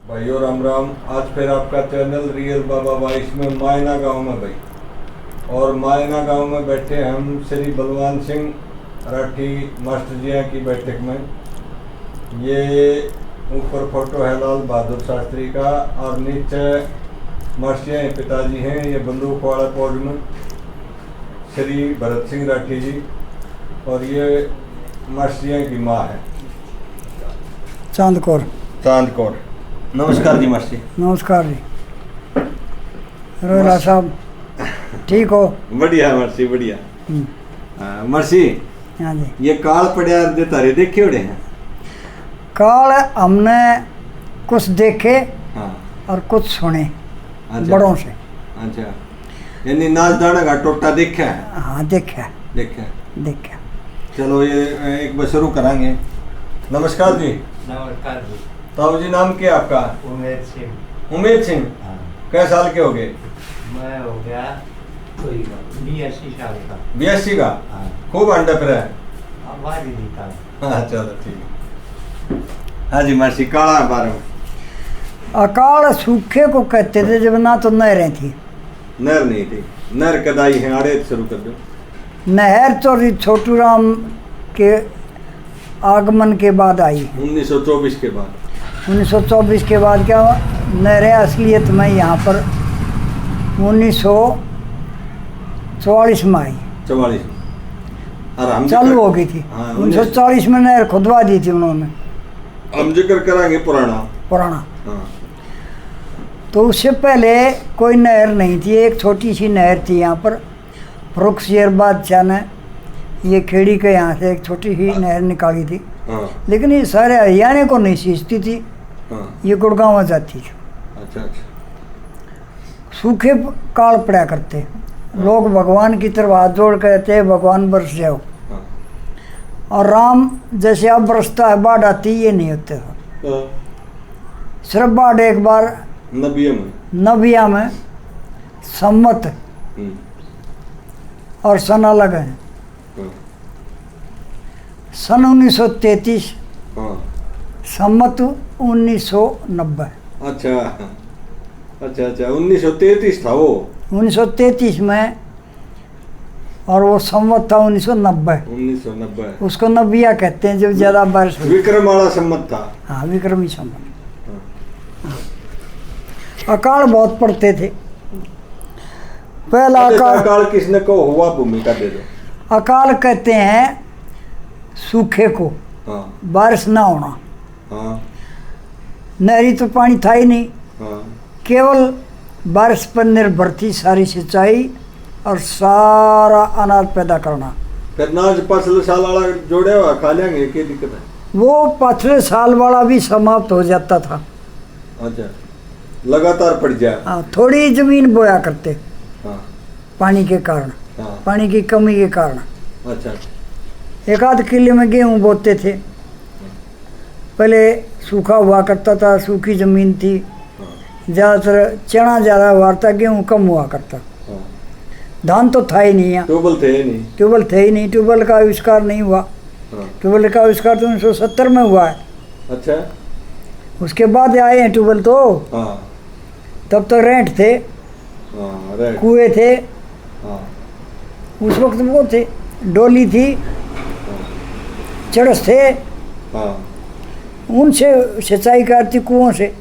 भाइयों राम राम। आज फिर आपका चैनल रियल बाबा वाइस में मायना गांव में भाई, और मायना गांव में बैठे हम श्री बलवान सिंह राठी मास्टर जी की बैठक में। ये ऊपर फोटो है लाल बहादुर शास्त्री का, और नीचे मास्टर पिताजी हैं, ये बंदूकवाड़ा फौज में श्री भरत सिंह राठी जी, और ये मास्टर की माँ है चांद कौर। नमस्कार जी मास्टर। नमस्कार जी। रोहिला साहब ठीक हो? बढ़िया मर्सी, बढ़िया मर्सी। हाँ जी। ये काल पड़िया दे तारे देखे उड़े हैं? काल हमने कुछ देखे हाँ। और कुछ सुने। अच्छा। बड़ों से। अच्छा, यानी नाच दाना का टोटा देखा है? हाँ देखा। चलो ये एक बार शुरू करांगे। नमस्कार जी। नमस्कार जी। ताऊ जी नाम क्या आपका? उमेद सिंह। हाँ। कै साल के हो गए? मैं हो गया 82 साल का। 82 का? हाँ। खूब अंडा फिर है। आवाज ही निकाल। हाँ चलो ठीक है। हाँ जी मर्सी, काला बारे में। अकाल सूखे को कहते थे जब ना तो नहरें थी। नहर नहीं थी, नहर कदाई है। आड़े शुरू कर दो। नहर तो छोटू राम के आगमन के बाद आई। 1924 के बाद। 1924 के बाद क्या हुआ? नहरें असलियत में यहाँ पर 1944 में आई। 44 और हम चालू हो गई थी। हाँ, 1940 में नहर खुदवा दी थी उन्होंने। हम जिक्र करांगे पुराना। हाँ। तो उससे पहले कोई नहर नहीं थी, एक छोटी सी नहर थी यहाँ पर। फरुख शेर बादशाह ने ये खेड़ी के यहाँ से एक छोटी सी नहर निकाली थी। हाँ। लेकिन ये सारे हरियाणा को नहीं सींचती थी। हाँ। ये गुड़गांव में जाती थी। अच्छा। सूखे काल पड़ा करते। लोग भगवान की तरफ हाथ जोड़ कहते हैं भगवान बरस जाओ। हाँ। और राम जैसे अब बरसता है बाढ़ आती, ये नहीं होते था। सिर्फ बाढ़ एक बार नबिया में सम्मत और सन अलग है। सन 1933, सम्मत 1990। अच्छा 1933 था वो। 1933 में, और वो संवत था 1990। उसको नबिया कहते हैं जब ज्यादा बारिश हुई। विक्रम वाला सम्मत था। हाँ, विक्रमी संवत। अकाल बहुत पड़ते थे। पहला अकाल किसने को हुआ, भूमिका दे दो। अकाल कहते हैं सूखे को। हाँ। बारिश ना होना। हाँ। नहरी तो पानी था ही नहीं। हाँ। केवल बारिश पर निर्भर थी सारी सिंचाई और सारा अनाज पैदा करना। फिर नाज पिछले साल वाला जोड़े हुआ खा लेंगे, क्या दिक्कत है? वो पिछले साल वाला भी समाप्त हो जाता था। अच्छा, लगातार पड़ जाए। हाँ, थोड़ी जमीन बोया करते। हाँ। पानी के कारण। हाँ। पानी की कमी के कारण। अच्छा। एक आध किले में गेहूँ बोते थे। पहले सूखा हुआ करता था, सूखी जमीन थी। ज़्यादातर चना ज़्यादा हुआ था, गेहूँ कम हुआ करता। धान तो था ही नहीं यहाँ। ट्यूबवेल थे ही नहीं। ट्यूबवेल का आविष्कार नहीं हुआ। ट्यूबवेल का आविष्कार तो 1970 में हुआ है। अच्छा। उसके बाद आए हैं ट्यूबवेल तो। हाँ। तब तो रेंट थे। हाँ, कुएँ थे। हाँ। उस वक्त वो थे, डोली थी, चरस थे। हाँ। उनसे सिंचाई करती कुओं से।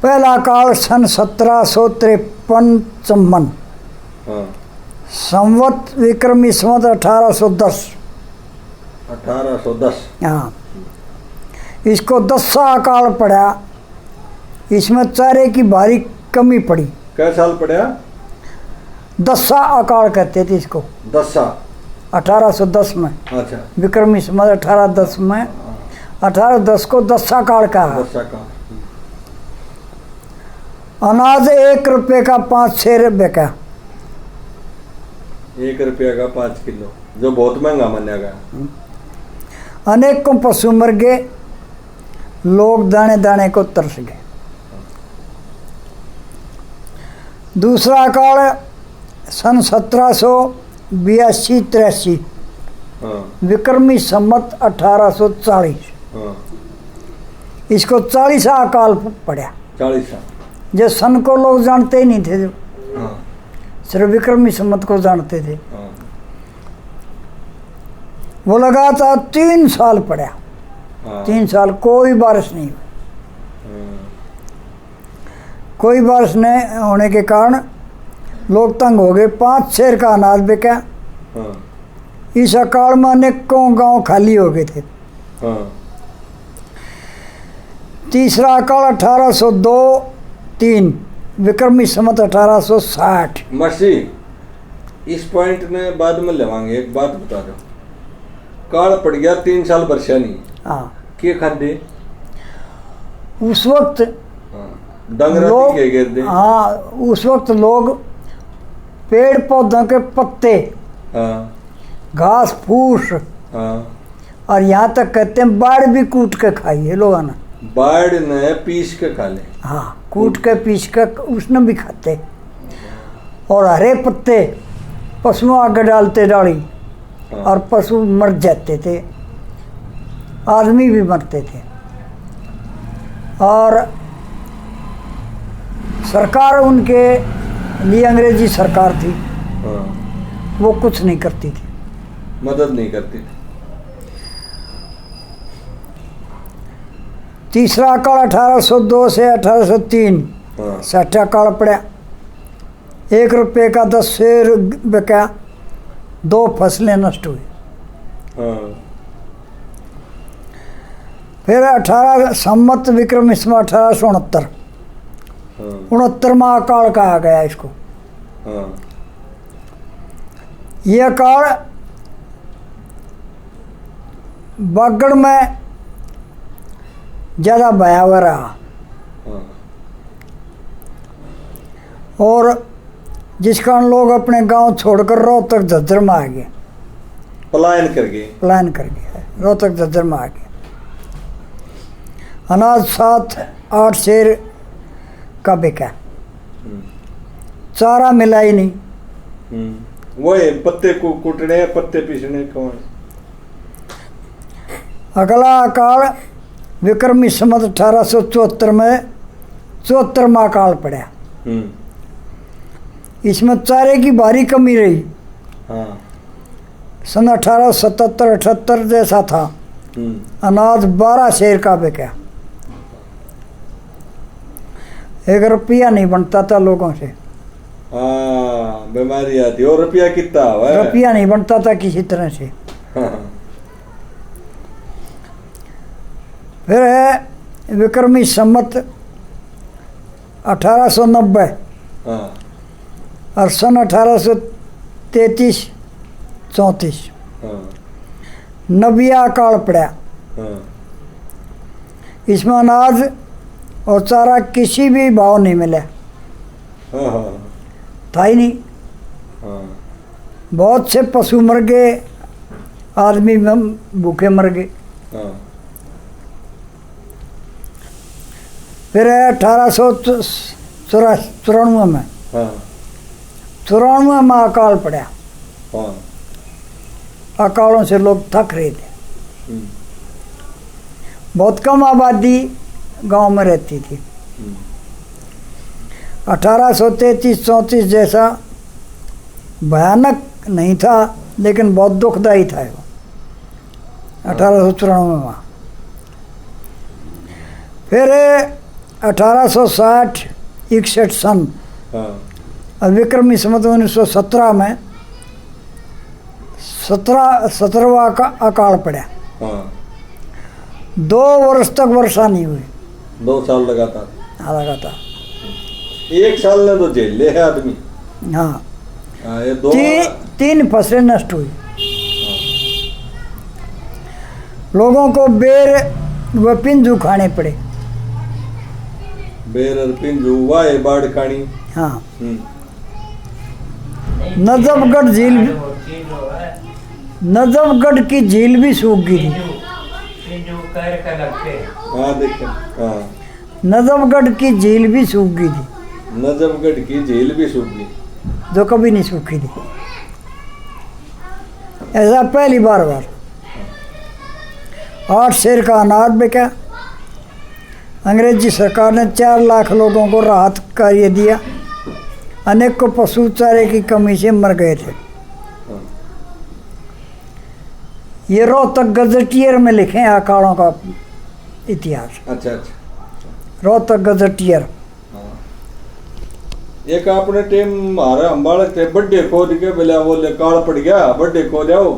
पहला काल सन 1753। हाँ। संवत विक्रमी संवत 1810। 1810। हाँ। इसको 10 अकाल पड़ा। इसमें चारे की भारी कमी पड़ी। कै साल पड़ा? 10 अकाल कहते थे इसको। 10 1810 में। अच्छा। विक्रमी संवत 1810 में। 1810 को 10 अकाल कहा। 10 का। अनाज 1 रुपये का 5-6 रुपये का। 1 रुपया का 5 किलो, जो बहुत महंगा माना गया। अनेकों पशु मर गए, लोग दाने दाने को तरस गए। दूसरा काल सन 1782-83। हाँ। विक्रमी संवत 1840। हाँ। इसको 40 अकाल पड़ा। 40 जो सन को लोग जानते ही नहीं थे, जो हाँ सिर्फ विक्रमी संवत को जानते थे। हाँ वो लगातार 3 साल पड़ा। हाँ 3 साल कोई बारिश नहीं हुई। हाँ, कोई बारिश नहीं होने के कारण लोग तंग हो गए। 5 शेर का अनाज बिका। हाँ इस अकाल में अनेकों गांव खाली हो गए थे। हाँ तीसरा अकाल 1802-3 विक्रमी संवत 1860। मर्सी इस पॉइंट में बाद में लेवांगे। एक बात बता दो, काल पड़ गया 3 साल वर्षा नहीं, हाँ के खादे उस वक्त डंगरा लोग, के गिर दे। हाँ उस वक्त लोग पेड़ पौधों के पत्ते, हाँ घास फूस हाँ और यहाँ तक कहते हैं बाढ़ भी कूट के खाई है लोगों ने। बाढ़ ने पीस के खा ले। हाँ कूट के पीस के उसने भी खाते। और हरे पत्ते पशुओं आगे डालते डाली हाँ। और पशु मर जाते थे, आदमी भी मरते थे। और सरकार उनके लिए अंग्रेजी सरकार थी, हाँ वो कुछ नहीं करती थी। मदद नहीं करती थी। तीसरा काल 1802 से 1803 हाँ 60 काल पड़ा। 1 रुपये का 10 शेर बिका। 2 फसलें नष्ट हुई। हाँ फिर 18 सम्मत विक्रमी संवत 1869 हाँ 69वां अकाल कहा गया इसको। हाँ यह अकाल बागड़ में ज़्यादा भयावह रहा हाँ और जिस कारण लोग अपने गांव छोड़कर रोहतक झज्जर में आ गए। पलायन कर गए। प्लान कर गया, रोहतक झज्जर में आ गए। अनाज 7-8 शेर का बिका। चारा मिला ही नहीं। वो है पत्ते को कूटने, पत्ते पीसने कौन। अगला अकाल विक्रमी संवत 1874 में 74वां अकाल पड़ा। इसमें चारे की भारी कमी रही। हाँ सन 1877-78 जैसा था। अनाज 12 शेर का बिका। 1 रुपया नहीं बनता था लोगों से। हाँ बीमारी आती और रुपया कितना हुआ है? रुपया नहीं बनता था किसी तरह से। हाँ फिर है विक्रमी संवत 1890 हाँ और सन 1833-34 हाँ 90वां अकाल पड़ा। हाँ इसमें अनाज और चारा किसी भी भाव नहीं मिला, हाँ हाँ था ही नहीं। हाँ बहुत से पशु मर गए, आदमी भूखे मर गए। हाँ फिर 1894 में हाँ 94 में अकाल पड़ा। हाँ अकालों से लोग थक रहे थे। हम्म, बहुत कम आबादी गांव में रहती थी। 1833-34 जैसा भयानक नहीं था, लेकिन बहुत दुखदायी था वो 1894 में। फिर 1860-61 सन हाँ और विक्रमी संवत 1917 में 17वां का अकाल पड़ा। हाँ 2 वर्ष तक वर्षा नहीं हुई। 2 साल लगातार। लगा था। 1 साल ने तो झेल ले है आदमी। हाँ हाँ ये 2 तीन फसलें नष्ट हुई। लोगों को बेर व पिंजू खाने पड़े। बेर और पिंजू हुआ है बाढ़ खानी। हाँ हम्म, नजफगढ़ झील नजफगढ़ की झील भी सूख गई थी। हाँ देखें। हाँ नजफगढ़ की झील भी सूख गई थी, नजफगढ़ की झील भी सूख गई। जो कभी नहीं सूखी थी। ऐसा पहली बार 8 शेर का अनाज बिका अंग्रेजी सरकार ने 4 लाख लोगों को राहत कार्य दिया। अनेक को पशु चारे की कमी से मर गए थे। हाँ। ये रोहतक गजटियर में लिखे हैं अखाड़ों का इतिहास। अच्छा अच्छा। रोहतक गजटियर। हाँ। एक आपने टेम मारा हम बालक थे बड्डे खोद के बोले बोले काल पड़ गया बड्डे खो जाओ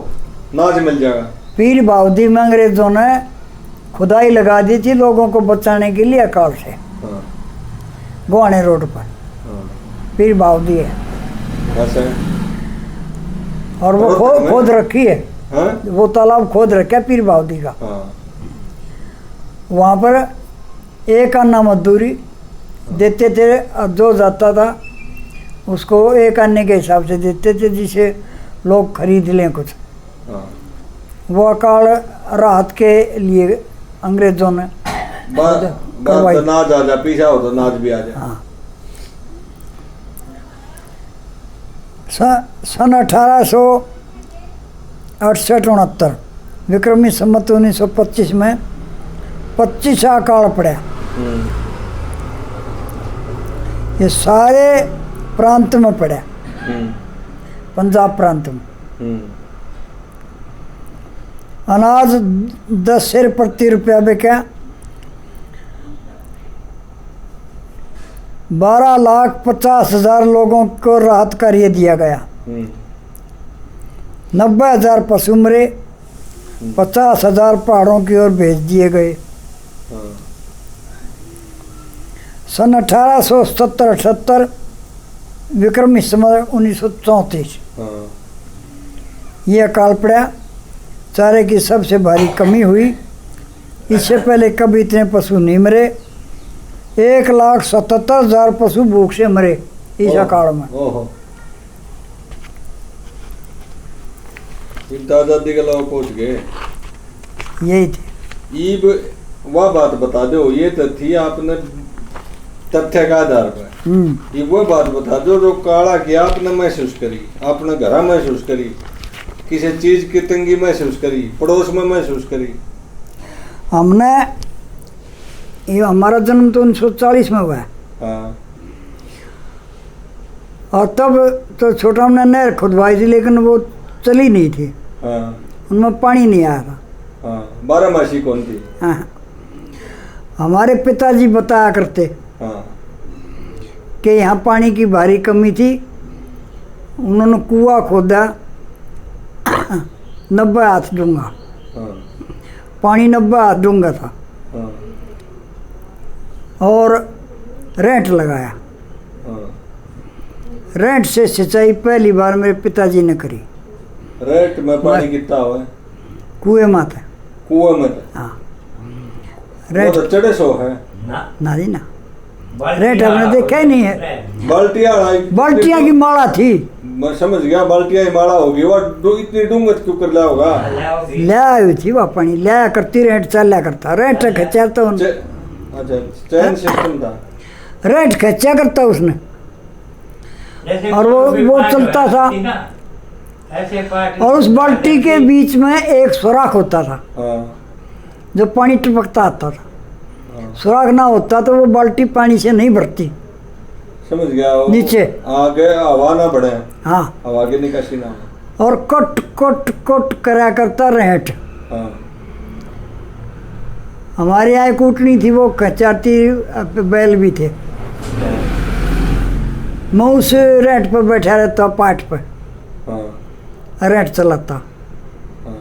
नाच मिल जाएगा। पीर बावदी में अंग्रेजों ने खुदाई लगा दी थी लोगों को बचाने के लिए अकाल से। हाँ। गोहाने रोड पर हाँ। पीर बावदी है ऐसा है। और वो खोद रखी है। हाँ? वो तालाब खोद रखा है पीर बावदी का। हाँ। वहाँ पर एक अन्ना मजदूरी देते थे और जो जाता था उसको एक अन्ने के हिसाब से देते थे जिसे लोग खरीद लें कुछ। हाँ। वो अकाल राहत के लिए अंग्रेजों ने तो नाच आ जा पीछा हो तो नाच भी आ जाए। हाँ। सन 1868-69 विक्रमी संमत 1925 में 25 अकाल पड़ा। ये सारे प्रांत में पड़ा, पंजाब प्रांत में। अनाज 10 सेर प्रति रुपया बिका। 12,50,000 लोगों को राहत कार्य दिया गया। 90,000 पशु मरे। 50,000 पहाड़ों की ओर भेज दिए गए। सन 1870-78 विक्रमी संवत 1934 ये अकाल पड़ा। चारे की सबसे भारी कमी हुई। इससे पहले कभी इतने पशु नहीं मरे। 1,77,000 पशु भूख से मरे इस अकाल में। आजादी के लोग पहुंच गए। यही थे। वह बात बता दो, ये तो थी आपने तथ्य का आधार पर। ये वो बात बता दो जो काला किया आपने महसूस करी, आपने घर महसूस करी, किसी चीज की तंगी महसूस करी, पड़ोस में महसूस करी। हमने ये हमारा जन्म तो 1940 में हुआ है। हाँ। और तब तो छोटा हमने नहर खुदवाई थी लेकिन वो चली नहीं थी। हाँ। उनमें पानी नहीं आया था। हाँ। 12 मासी कौन थी? हाँ। हमारे पिताजी बताया करते हाँ। कि यहाँ पानी की भारी कमी थी। उन्होंने कुआं खोदा 90 हाथ डूंगा। हाँ। पानी 90 हाथ डूंगा था। हाँ। और रेंट लगाया। हाँ। रेंट से सिंचाई पहली बार मेरे पिताजी ने करी। रेंट में पानी कितना हुआ है? कुएं में था। कुएं में था। हाँ। रेंट तो चढ़े सो है ना जी ना। रेंट हमने देखा ही नहीं है। बाल्टियां की माला थी। मैं समझ गया बाल्टियां की माला होगी। वो इतनी डूंगत क्यों कर लिया होगा? ले आई थी वह पानी ले आया करती। रेंट चला करता। रेंट खींचा तो अच्छा चैन सिस्टम था। रेंट खींचा करता उसने और वो चलता था। और उस बाल्टी के बीच में एक सुराख होता था। हाँ। जो पानी टपकता आता था। सुराख ना होता तो वो बाल्टी पानी से नहीं भरती। समझ गया। नीचे आगे हवा ना बढ़े। हाँ। हवा की निकासी ना हो। और कट कट कट करा करता रेंट। हाँ। हमारे यहाँ कूटनी थी वो कचाती बैल भी थे। मैं उस रेंट पर बैठा रहता पाठ पर। हाँ। रेंट चलाता। हाँ।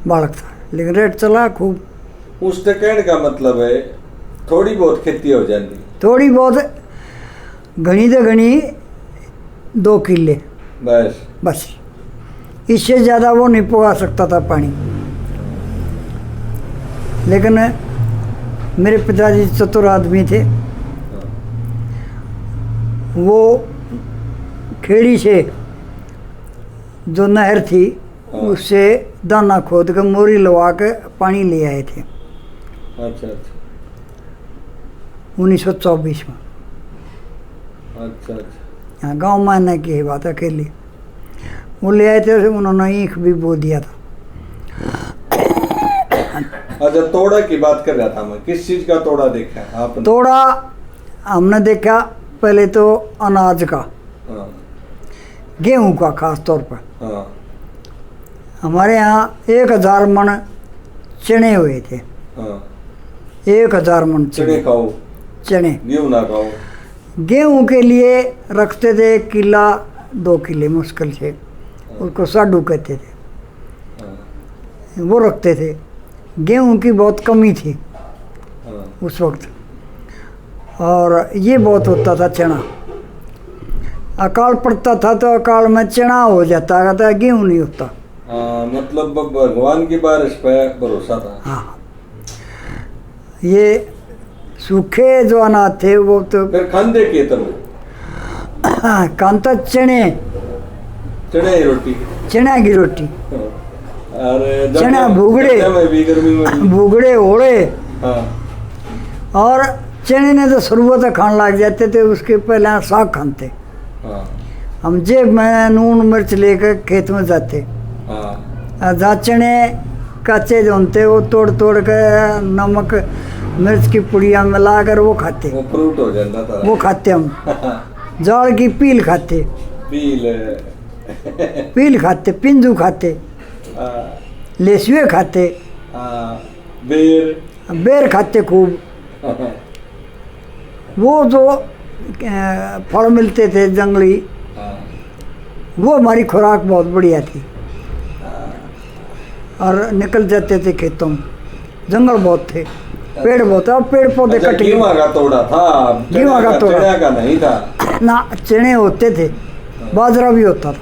बालक था लेकिन रेंट चला खूब। उसके कहने का मतलब है थोड़ी बहुत खेती हो जाती। थोड़ी बहुत घनी तो घनी 2 किले बस। इससे ज़्यादा वो नहीं पुगा सकता था पानी। लेकिन मेरे पिताजी चतुर आदमी थे। वो खेड़ी से जो नहर थी उससे दाना खोद के मोरी लगा के पानी ले आए थे। अच्छा अच्छा। 1924 में। अच्छा अच्छा। यहाँ गाँव मायने की है बात अकेली। वो ले आए थे। उन्होंने ईख भी बो दिया था। अच्छा, तोड़ा की बात कर रहा था मैं, किस चीज का तोड़ा देखा है आपने? तोड़ा हमने देखा पहले तो अनाज का, हाँ, गेहूं का खास तौर पर। हाँ, हमारे यहाँ 1000 मन चने हुए थे। हाँ। 1000 मन चने खाओ, चने। गेहूं ना खाओ। गेहूं के लिए रखते थे 1 किला 2 किले मुश्किल से, उसको साडू कहते थे, हाँ, वो रखते थे। गेहूं की बहुत कमी थी हाँ, उस वक्त, और ये बहुत होता था चना। अकाल पड़ता था तो अकाल में चना हो जाता था, गेहूं नहीं होता। हाँ, मतलब भगवान की बारिश पे भरोसा था। हाँ, ये सूखे जो अनाज थे वो तो फिर खांदे के तुम कांता चने, चने की रोटी। चना की रोटी, अरे चना भुगड़े, में भी गर्मी में भी। भुगड़े ओड़े। हाँ, और चने ने तो शुरुआत से खाने लग जाते थे, उसके पहले साग खाते। हाँ, हम जेब में नून मिर्च लेकर खेत में जाते, हाँ, जहाँ चने कच्चे जो होते वो तोड़ तोड़ के नमक मिर्च की पुड़िया मिलाकर वो खाते। वो फ्रूट हो जाता था। वो खाते हम। जाड़ की पील खाते, पील। पील खाते, पिंजू खाते, लेसुए खाते, बेर। बेर खाते खूब। वो जो फल मिलते थे जंगली, वो हमारी खुराक बहुत बढ़िया थी। और निकल जाते थे खेतों में, जंगल बहुत थे, पेड़ बहुत थे, और पेड़ पौधे अच्छा, कटे। गेहूं का तोड़ा था? गेहूं का तोड़ा, चने का नहीं था ना। चने होते थे, बाजरा भी होता था।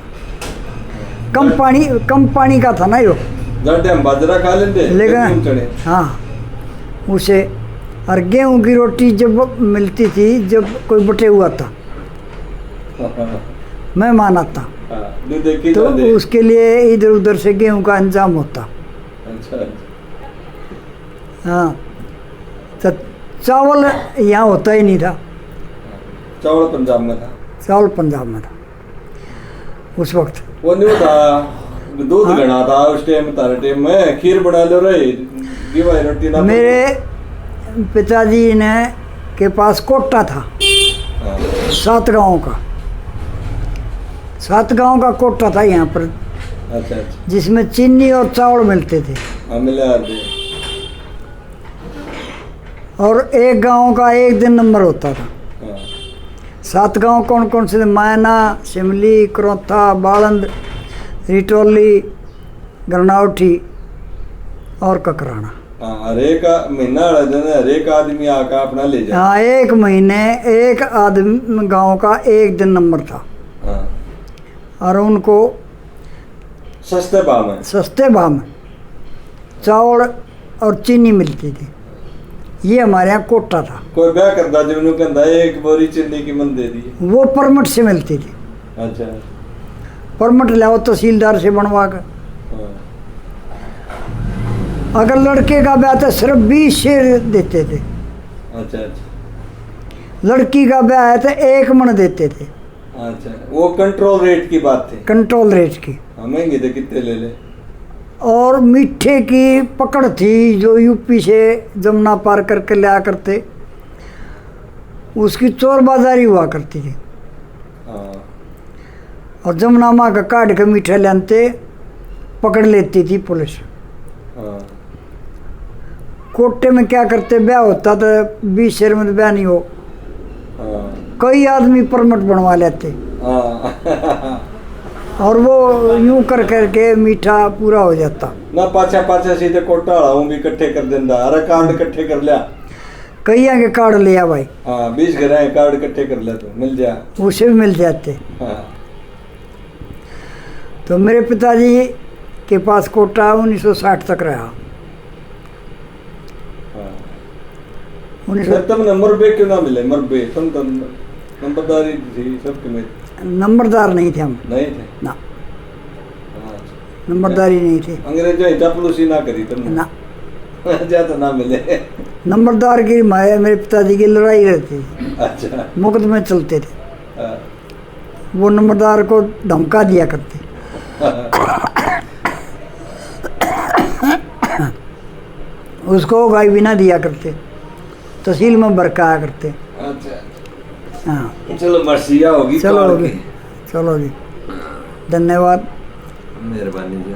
कम पानी का था ना यो, जाते हम बाजरा खा लेते लेकिन चने। हाँ, उसे। और गेहूं की रोटी जब मिलती थी, जब कोई बटे हुआ था, मेहमान आता, तो उसके लिए इधर उधर से गेहूं का इंतजाम होता। अच्छा, हाँ, तो चावल यहाँ होता ही नहीं था। चावल पंजाब में था। चावल पंजाब में था उस वक्त। वो नहीं था, दूध घना था उस टाइम, तारे टाइम में खीर बना लो रहे, गेहूं रोटी ना। मेरे पिताजी ने के पास कोटा था, 7 गांव का, 7 गांव का कोटा था यहाँ पर। अच्छा, अच्छा, जिसमें चीनी और चावल मिलते थे। हाँ, मिला दे। और एक गांव का एक दिन नंबर होता था। हाँ, 7 गांव कौन कौन से थे? मैना, शिमली, क्रोथा, बालंद, रिटोली, गरनावठी और ककराना। हाँ, हर एक महीना वाला दिन हर एक आदमी आकर अपना ले जाए। हाँ, एक महीने एक आदमी गांव का एक दिन नंबर था। हाँ, और उनको सस्ते भाव में, सस्ते भाव में चावल और चीनी मिलती थी। ये हमारे यहाँ कोटा था। कोई ब्याह करता जब उन्होंने कहता एक बोरी चीनी की मन दे दी। वो परमिट से मिलती थी। अच्छा, परमिट लाओ तहसीलदार से बनवा कर। हाँ, अगर लड़के का ब्याह था सिर्फ 20 शेर देते थे। अच्छा, अच्छा, लड़की का ब्याह है तो 1 मन देते थे। अच्छा, वो कंट्रोल रेट की बात थी। कंट्रोल रेट की। हाँ, महंगे थे, कितने ले ले। और मीठे की पकड़ थी, जो यूपी से जमुना पार करके लिया करते, उसकी चोर बाजारी हुआ करती थी। हाँ, और जमुना माँ का काट के मीठे लाते, पकड़ लेती थी पुलिस। हाँ, कोटे में क्या करते, ब्याह होता तो 20 शेर में तो ब्याह नहीं हो, हाँ, कई आदमी परमिट बनवा लेते। हाँ। और वो यूं कर करके मीठा पूरा हो जाता। ना पाछा पाछा सीधे कोटा हूँ भी इकट्ठे कर देंदा, अरे कार्ड इकट्ठे कर लिया। कई के कार्ड लिया भाई। हाँ, 20 घर है, कार्ड इकट्ठे कर लिया तो मिल जा। उसे भी मिल जाते। हाँ, तो मेरे पिताजी के पास कोटा 1960 तक रहा। हाँ। 1900 तब नंबर पे क्यों ना मिले? मरबे तुम तो नंबरदारी थी सबके में। नंबरदार नहीं थे हम। नहीं थे ना, हाँ, नंबरदारी नहीं थे। अंग्रेजों ही चापलूसी ना करी तुमने ना, जा तो ना मिले। नंबरदार की मेरे पिताजी की लड़ाई रहती थी, अच्छा, मुकदमे चलते थे। हाँ, वो नंबरदार को धमका दिया करते। उसको गाय भी ना दिया करते, तहसील में बरकाया करते। अच्छा हाँ चलो मर्सिया होगी चलो कार होगी, की। चलो जी, धन्यवाद। मेहरबानी जी।